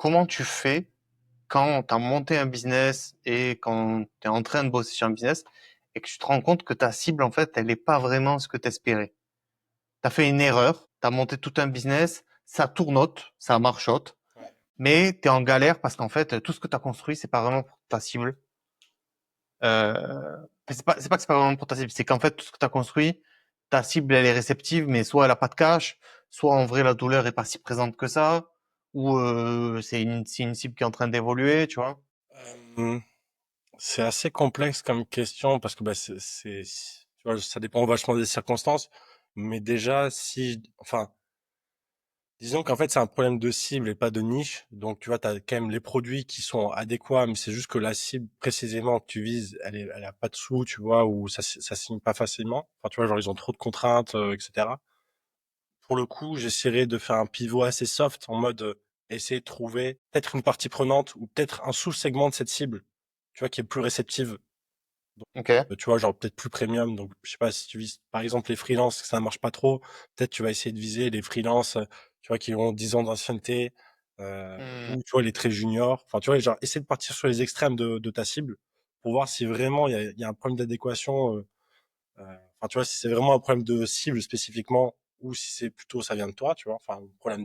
comment tu fais quand tu as monté un business et quand tu es en train de bosser sur un business et que tu te rends compte que ta cible, en fait, elle n'est pas vraiment ce que tu espérais. Tu as fait une erreur, tu as monté tout un business, ça tournote, ça marchote, Ouais. mais tu es en galère parce qu'en fait, tout ce que tu as construit, c'est pas vraiment pour ta cible. C'est pas que c'est pas vraiment pour ta cible, c'est qu'en fait, tout ce que tu as construit, ta cible, elle est réceptive, mais soit elle a pas de cash, soit en vrai, la douleur est pas si présente que ça, ou c'est une cible qui est en train d'évoluer, tu vois. Euh, c'est assez complexe comme question parce que tu vois, ça dépend vachement des circonstances. Mais déjà, enfin, disons qu'en fait, c'est un problème de cible et pas de niche. Donc, tu vois, t'as quand même les produits qui sont adéquats, mais c'est juste que la cible précisément que tu vises, elle a pas de sous, tu vois, ou ça signe pas facilement. Enfin, tu vois, genre, ils ont trop de contraintes, etc. Pour le coup, j'essaierai de faire un pivot assez soft en mode essayer de trouver peut-être une partie prenante ou peut-être un sous-segment de cette cible, tu vois, qui est plus réceptive. Donc, Ok. tu vois, genre peut-être plus premium. Donc, je sais pas si tu vises, par exemple, les freelances, que ça marche pas trop. Peut-être tu vas essayer de viser les freelances, tu vois, qui ont 10 ans d'ancienneté, Hmm. ou tu vois, les très juniors. Enfin, tu vois, genre essayer de partir sur les extrêmes de ta cible pour voir si vraiment il y a un problème d'adéquation. Enfin, tu vois, si c'est vraiment un problème de cible spécifiquement ou si c'est plutôt ça vient de toi, tu vois. Enfin, un problème